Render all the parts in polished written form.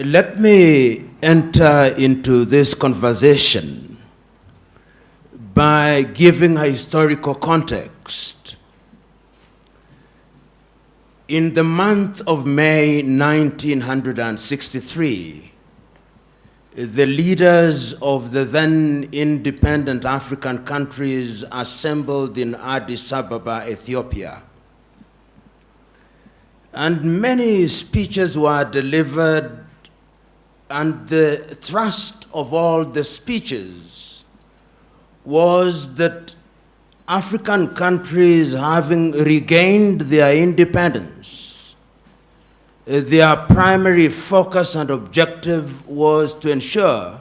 Let me enter into this conversation by giving a historical context. In the month of May 1963, the leaders of the then independent African countries assembled in Addis Ababa, Ethiopia. And many speeches were delivered, and the thrust of all the speeches was that African countries, having regained their independence, their primary focus and objective was to ensure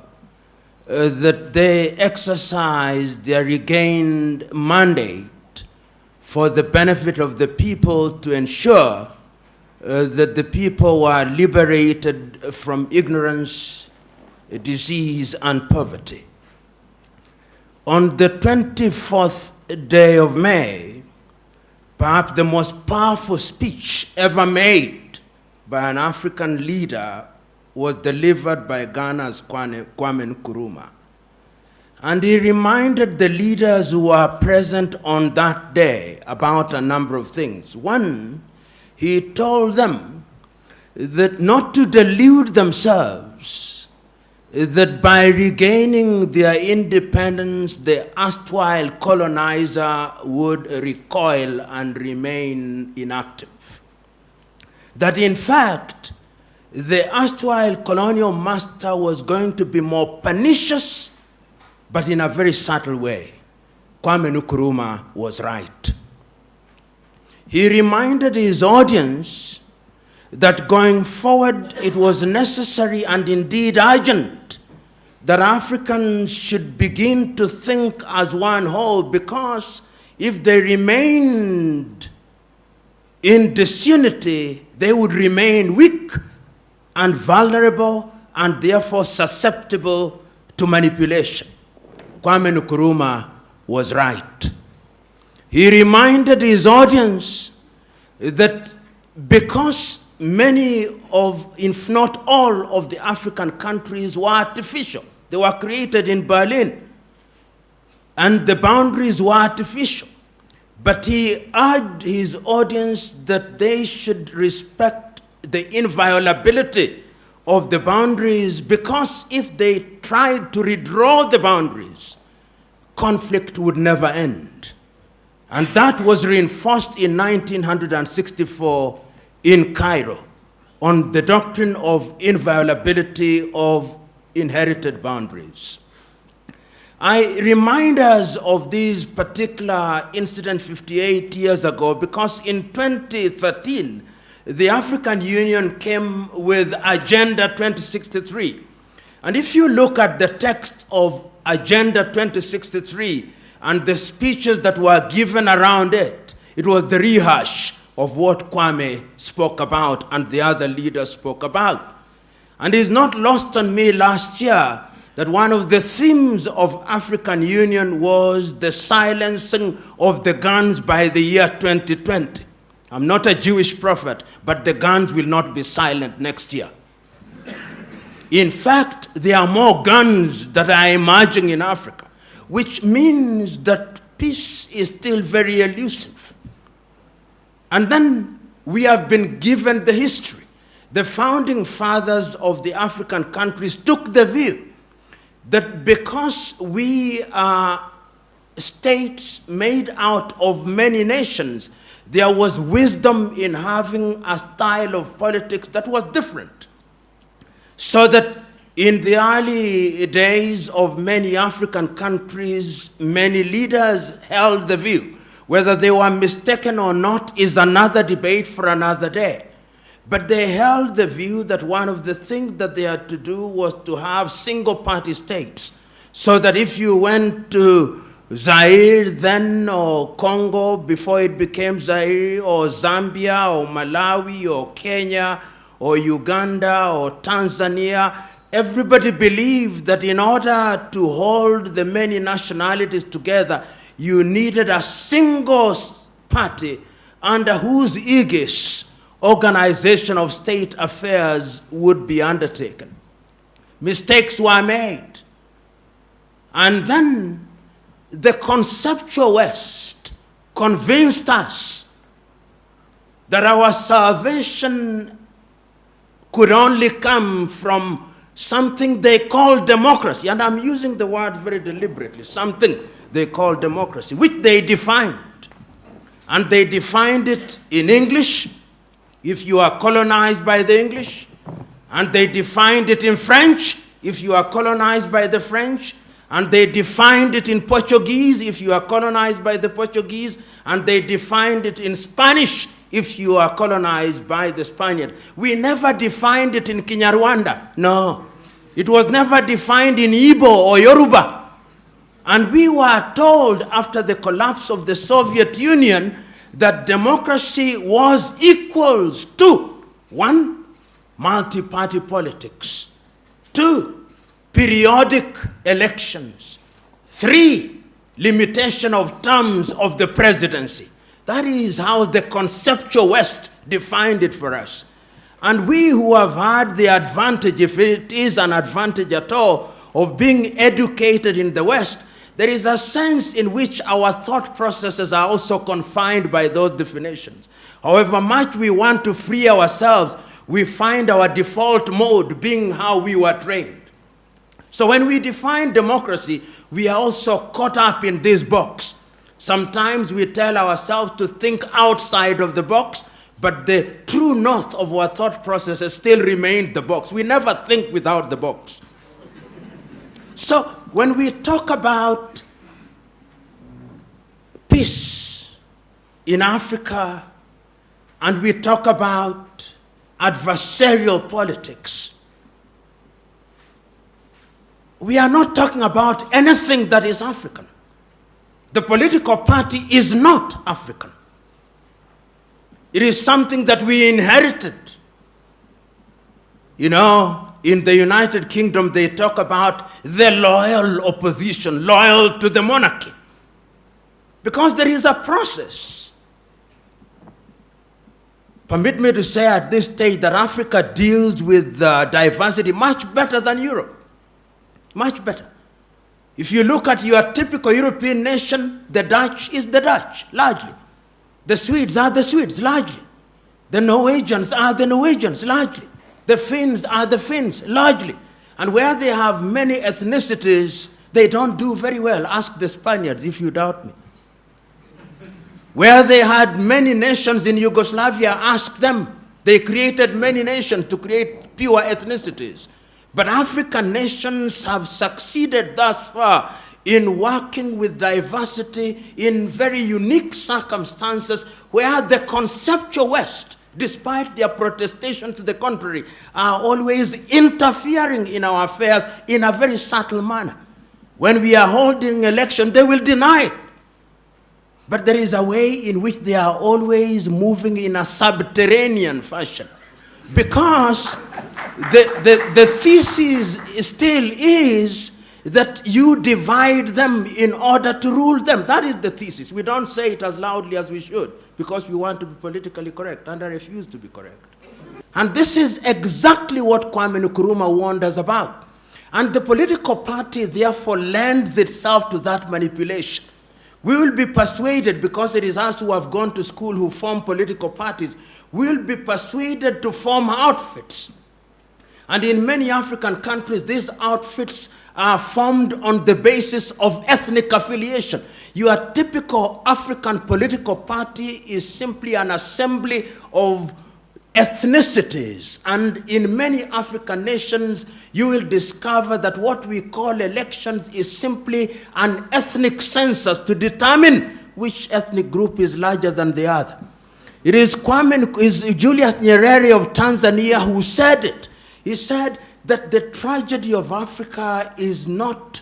that they exercised their regained mandate for the benefit of the people, to ensure that the people were liberated from ignorance, disease, and poverty. On the 24th day of May, perhaps the most powerful speech ever made by an African leader was delivered by Ghana's Kwame Nkrumah. And he reminded the leaders who were present on that day about a number of things. One, he told them that not to delude themselves, that by regaining their independence, the erstwhile colonizer would recoil and remain inactive. That in fact, the erstwhile colonial master was going to be more pernicious, but in a very subtle way. Kwame Nkrumah was right. He reminded his audience that going forward it was necessary and indeed urgent that Africans should begin to think as one whole, because if they remained in disunity, they would remain weak and vulnerable and therefore susceptible to manipulation. Kwame Nkrumah was right. He reminded his audience that because many of, if not all, of the African countries were artificial, they were created in Berlin, and the boundaries were artificial. But he urged his audience that they should respect the inviolability of the boundaries, because if they tried to redraw the boundaries, conflict would never end. And that was reinforced in 1964 in Cairo on the doctrine of inviolability of inherited boundaries. I remind us of this particular incident 58 years ago because in 2013, the African Union came with Agenda 2063. And if you look at the text of Agenda 2063, and the speeches that were given around it, it was the rehash of what Kwame spoke about and the other leaders spoke about. And it's not lost on me last year that one of the themes of African Union was the silencing of the guns by the year 2020. I'm not a Jewish prophet, but the guns will not be silent next year. In fact, there are more guns that are emerging in Africa, which means that peace is still very elusive. And then we have been given the history. The founding fathers of the African countries took the view that because we are states made out of many nations, there was wisdom in having a style of politics that was different. So that in the early days of many African countries, many leaders held the view. Whether they were mistaken or not is another debate for another day. But they held the view that one of the things that they had to do was to have single-party states, so that if you went to Zaire then, or Congo before it became Zaire, or Zambia, or Malawi, or Kenya, or Uganda, or Tanzania, everybody believed that in order to hold the many nationalities together, you needed a single party under whose aegis organization of state affairs would be undertaken. Mistakes were made. And then the conceptual West convinced us that our salvation could only come from something they call democracy. And I'm using the word very deliberately, something they call democracy, which they defined. And they defined it in English, if you are colonized by the English. And they defined it in French, if you are colonized by the French. And they defined it in Portuguese, if you are colonized by the Portuguese. And they defined it in Spanish, if you are colonized by the Spaniard. We never defined it in Kinyarwanda. No. It was never defined in Igbo or Yoruba. And we were told after the collapse of the Soviet Union that democracy was equals to 1, multi-party politics, 2, periodic elections, 3, limitation of terms of the presidency. That is how the conceptual West defined it for us. And we who have had the advantage, if it is an advantage at all, of being educated in the West, there is a sense in which our thought processes are also confined by those definitions. However much we want to free ourselves, we find our default mode being how we were trained. So when we define democracy, we are also caught up in this box. Sometimes we tell ourselves to think outside of the box, but the true north of our thought processes still remains the box. We never think without the box. So when we talk about peace in Africa, and we talk about adversarial politics, we are not talking about anything that is African. The political party is not African. It is something that we inherited. You know, in the United Kingdom, they talk about the loyal opposition, loyal to the monarchy. Because there is a process. Permit me to say at this stage that Africa deals with diversity much better than Europe. Much better. If you look at your typical European nation, the Dutch is the Dutch, largely. The Swedes are the Swedes, largely. The Norwegians are the Norwegians, largely. The Finns are the Finns, largely. And where they have many ethnicities, they don't do very well. Ask the Spaniards if you doubt me. Where they had many nations in Yugoslavia, ask them. They created many nations to create pure ethnicities. But African nations have succeeded thus far in working with diversity in very unique circumstances where the conceptual West, despite their protestation to the contrary, are always interfering in our affairs in a very subtle manner. When we are holding election, they will deny it. But there is a way in which they are always moving in a subterranean fashion. Because the thesis still is that you divide them in order to rule them. That is the thesis. We don't say it as loudly as we should because we want to be politically correct, and I refuse to be correct. And this is exactly what Kwame Nkrumah warned us about. And the political party therefore lends itself to that manipulation. We will be persuaded, because it is us who have gone to school who form political parties, we will be persuaded to form outfits. And in many African countries, these outfits are formed on the basis of ethnic affiliation. Your typical African political party is simply an assembly of ethnicities. And in many African nations, you will discover that what we call elections is simply an ethnic census to determine which ethnic group is larger than the other. It is Julius Nyerere of Tanzania who said it. He said that the tragedy of Africa is not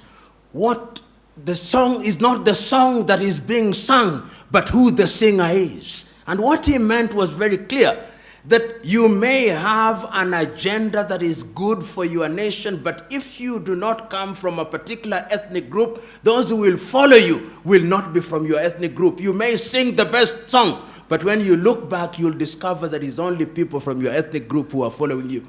what the song is, not the song that is being sung, but who the singer is. And what he meant was very clear, that you may have an agenda that is good for your nation, but if you do not come from a particular ethnic group, those who will follow you will not be from your ethnic group. You may sing the best song, But when you look back, you'll discover that it's only people from your ethnic group who are following you.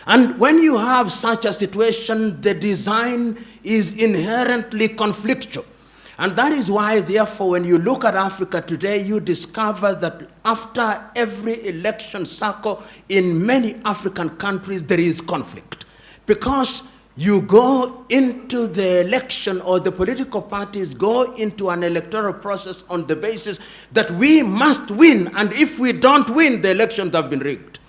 And when you have such a situation, the design is inherently conflictual. And that is why, therefore, when you look at Africa today, you discover that after every election cycle in many African countries, there is conflict. Because you go into the election, or the political parties go into an electoral process on the basis that we must win, and if we don't win, the elections have been rigged.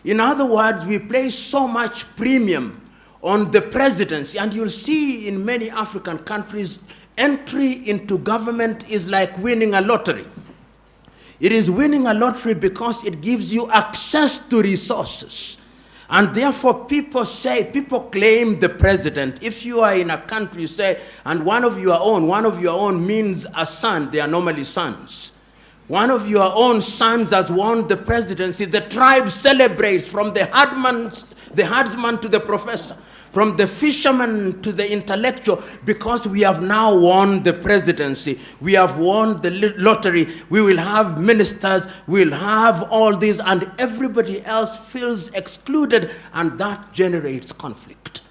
In other words, we place so much premium on the presidency, and you'll see in many African countries, entry into government is like winning a lottery. It is winning a lottery because it gives you access to resources. And therefore people claim the president. If you are in a country, you say, and one of your own means a son, they are normally sons. One of your own sons has won the presidency. The tribe celebrates, from the herdsman to the professor, from the fisherman to the intellectual, because we have now won the presidency. We have won the lottery. We will have ministers. We'll have all this, and everybody else feels excluded, and that generates conflict.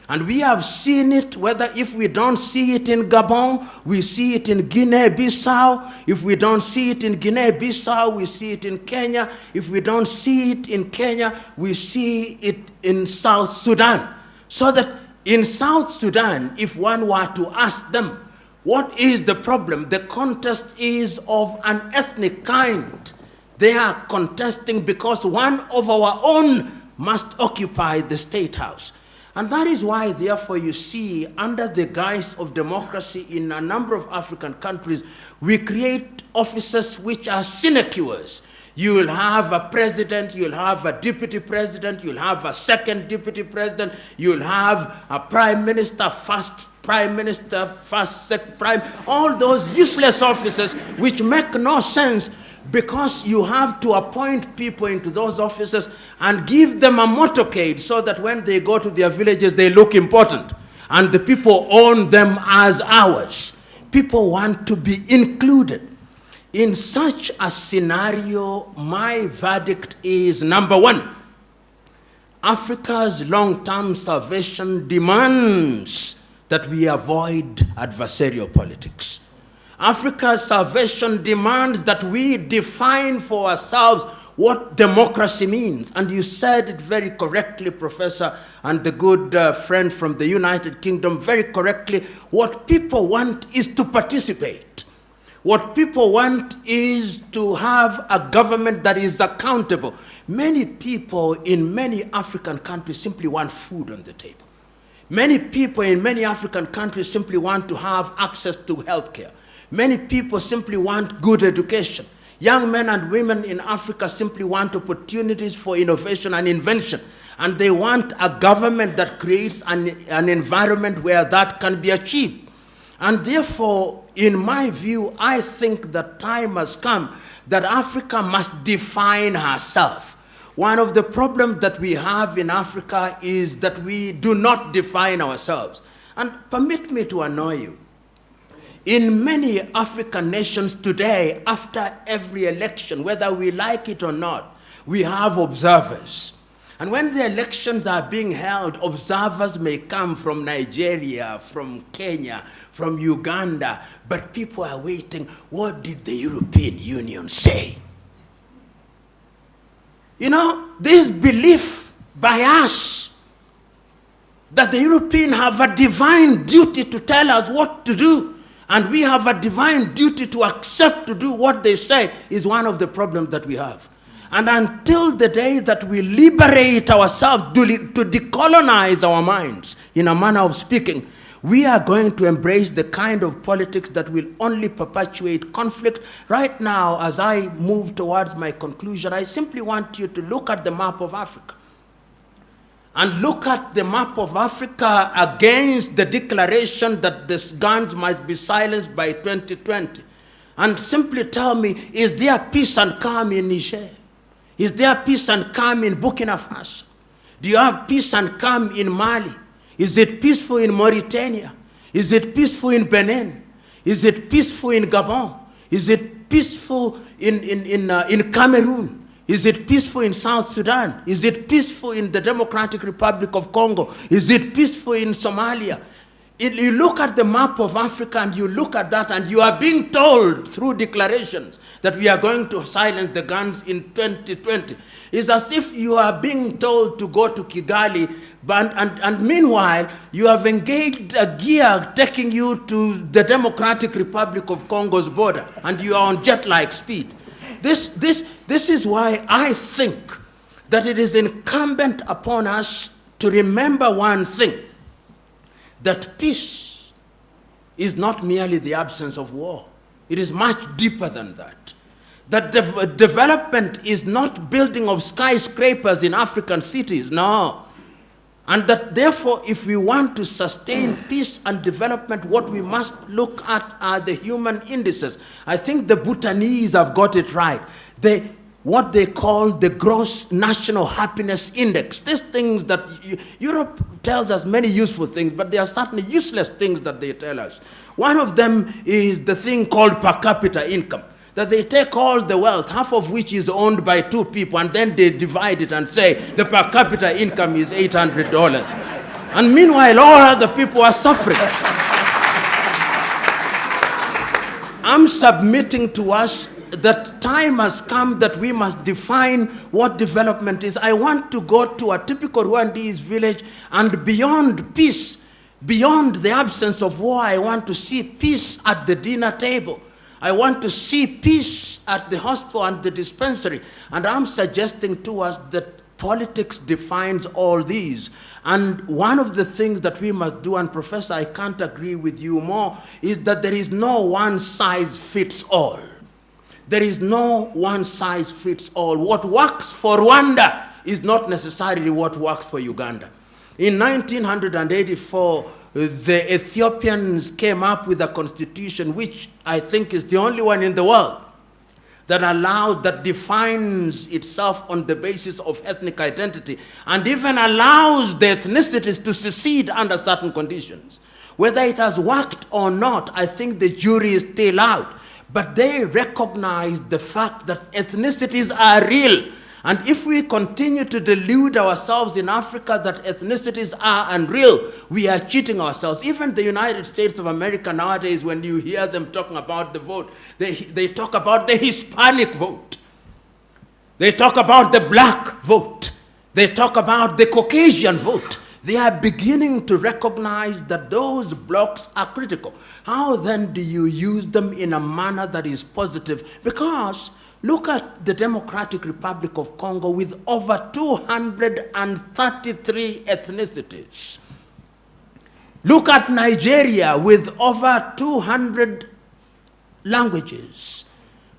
And we have seen it, whether if we don't see it in Gabon, we see it in Guinea-Bissau. If we don't see it in Guinea-Bissau, we see it in Kenya. If we don't see it in Kenya, we see it in South Sudan. So that in South Sudan, if one were to ask them, what is the problem? The contest is of an ethnic kind. They are contesting because one of our own must occupy the state house. And that is why, therefore, you see, under the guise of democracy in a number of African countries, we create offices which are sinecures. You will have a president, you'll have a deputy president, you'll have a second deputy president, you'll have a prime minister, first prime minister, first second prime, all those useless offices which make no sense, because you have to appoint people into those offices and give them a motorcade so that when they go to their villages, they look important. And the people own them as ours. People want to be included. In such a scenario, my verdict is, number one, Africa's long-term salvation demands that we avoid adversarial politics. Africa's salvation demands that we define for ourselves what democracy means. And you said it very correctly, Professor, and the good friend from the United Kingdom, very correctly. What people want is to participate. What people want is to have a government that is accountable. Many people in many African countries simply want food on the table. Many people in many African countries simply want to have access to health care. Many people simply want good education. Young men and women in Africa simply want opportunities for innovation and invention. And they want a government that creates an environment where that can be achieved. And therefore, in my view, I think the time has come that Africa must define herself. One of the problems that we have in Africa is that we do not define ourselves. And permit me to annoy you. In many African nations today, after every election, whether we like it or not, we have observers. And when the elections are being held, observers may come from Nigeria, from Kenya, from Uganda, but people are waiting. What did the European Union say? You know, this belief by us that the Europeans have a divine duty to tell us what to do, and we have a divine duty to accept to do what they say, is one of the problems that we have. And until the day that we liberate ourselves to decolonize our minds, in a manner of speaking, we are going to embrace the kind of politics that will only perpetuate conflict. Right now, as I move towards my conclusion, I simply want you to look at the map of Africa. And look at the map of Africa against the declaration that the guns might be silenced by 2020. And simply tell me, is there peace and calm in Niger? Is there peace and calm in Burkina Faso? Do you have peace and calm in Mali? Is it peaceful in Mauritania? Is it peaceful in Benin? Is it peaceful in Gabon? Is it peaceful in Cameroon? Is it peaceful in South Sudan? Is it peaceful in the Democratic Republic of Congo? Is it peaceful in Somalia? You look at the map of Africa and you look at that and you are being told through declarations that we are going to silence the guns in 2020. It's as if you are being told to go to Kigali, and meanwhile you have engaged a gear taking you to the Democratic Republic of Congo's border and you are on jet-like speed. This is why I think that it is incumbent upon us to remember one thing, that peace is not merely the absence of war. It is much deeper than that. That development is not building of skyscrapers in African cities, no. And that therefore, if we want to sustain peace and development, what we must look at are the human indices. I think the Bhutanese have got it right. What they call the gross national happiness index. These things that Europe tells us many useful things, but there are certainly useless things that they tell us. One of them is the thing called per capita income, that they take all the wealth, half of which is owned by 2 people, and then they divide it and say the per capita income is $800. And meanwhile, all other people are suffering. I'm submitting to us that time has come that we must define what development is. I want to go to a typical Rwandese village, and beyond peace, beyond the absence of war, I want to see peace at the dinner table. I want to see peace at the hospital and the dispensary. And I'm suggesting to us that politics defines all these. And one of the things that we must do, and Professor, I can't agree with you more, is that there is no one size fits all. There is no one size fits all. What works for Rwanda is not necessarily what works for Uganda. In 1984, the Ethiopians came up with a constitution which I think is the only one in the world that defines itself on the basis of ethnic identity, and even allows the ethnicities to secede under certain conditions. Whether it has worked or not, I think the jury is still out. But they recognize the fact that ethnicities are real. And if we continue to delude ourselves in Africa that ethnicities are unreal, we are cheating ourselves. Even the United States of America nowadays, when you hear them talking about the vote, they talk about the Hispanic vote. They talk about the black vote. They talk about the Caucasian vote. They are beginning to recognize that those blocks are critical. How then do you use them in a manner that is positive? Because look at the Democratic Republic of Congo with over 233 ethnicities. Look at Nigeria with over 200 languages.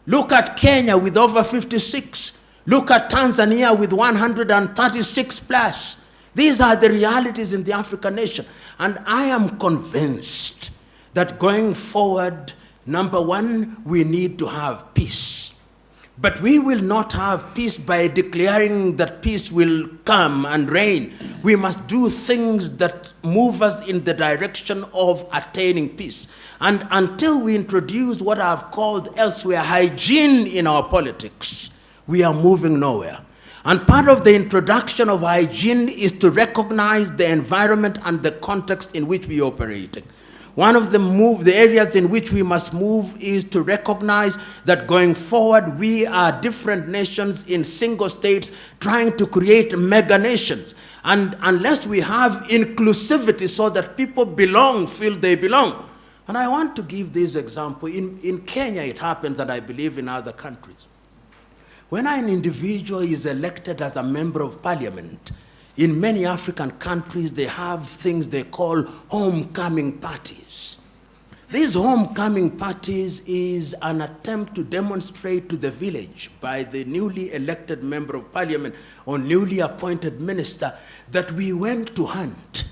Look at Kenya with over 56. Look at Tanzania with 136 plus. These are the realities in the African nation. And I am convinced that going forward, number one, we need to have peace. But we will not have peace by declaring that peace will come and reign. We must do things that move us in the direction of attaining peace. And until we introduce what I've called elsewhere hygiene in our politics, we are moving nowhere. And part of the introduction of hygiene is to recognize the environment and the context in which we operate. One of the areas in which we must move is to recognize that going forward, we are different nations in single states trying to create mega nations. And unless we have inclusivity so that people feel they belong. And I want to give this example. In Kenya, it happens, and I believe in other countries. When an individual is elected as a member of parliament, in many African countries, they have things they call homecoming parties. These homecoming parties is an attempt to demonstrate to the village by the newly elected member of parliament or newly appointed minister that we went to hunt.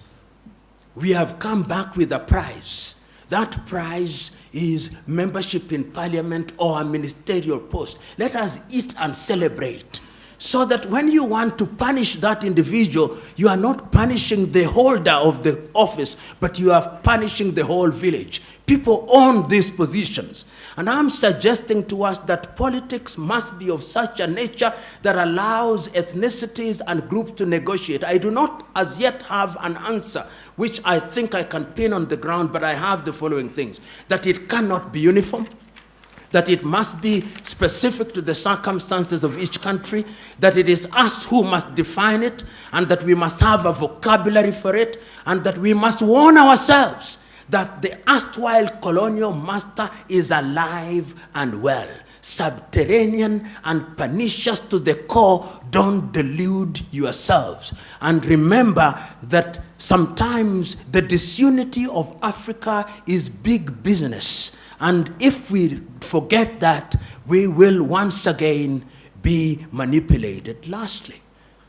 We have come back with a prize. That prize is membership in parliament or a ministerial post. Let us eat and celebrate. So that when you want to punish that individual, you are not punishing the holder of the office, but you are punishing the whole village. People own these positions. And I'm suggesting to us that politics must be of such a nature that allows ethnicities and groups to negotiate. I do not as yet have an answer, which I think I can pin on the ground, but I have the following things: that it cannot be uniform, that it must be specific to the circumstances of each country, that it is us who must define it, and that we must have a vocabulary for it, and that we must warn ourselves that the erstwhile colonial master is alive and well, subterranean and pernicious to the core. Don't delude yourselves. And remember that sometimes the disunity of Africa is big business. And if we forget that, we will once again be manipulated. Lastly,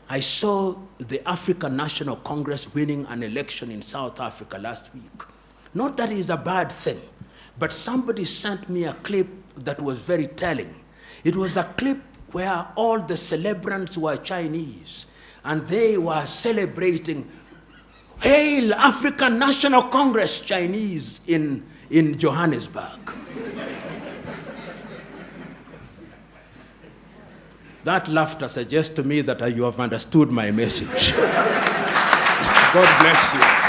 I saw the African National Congress winning an election in South Africa last week. Not that it's a bad thing, but somebody sent me a clip that was very telling. It was a clip where all the celebrants were Chinese, and they were celebrating, "Hail African National Congress," Chinese in Johannesburg. That laughter suggests to me that you have understood my message. God bless you.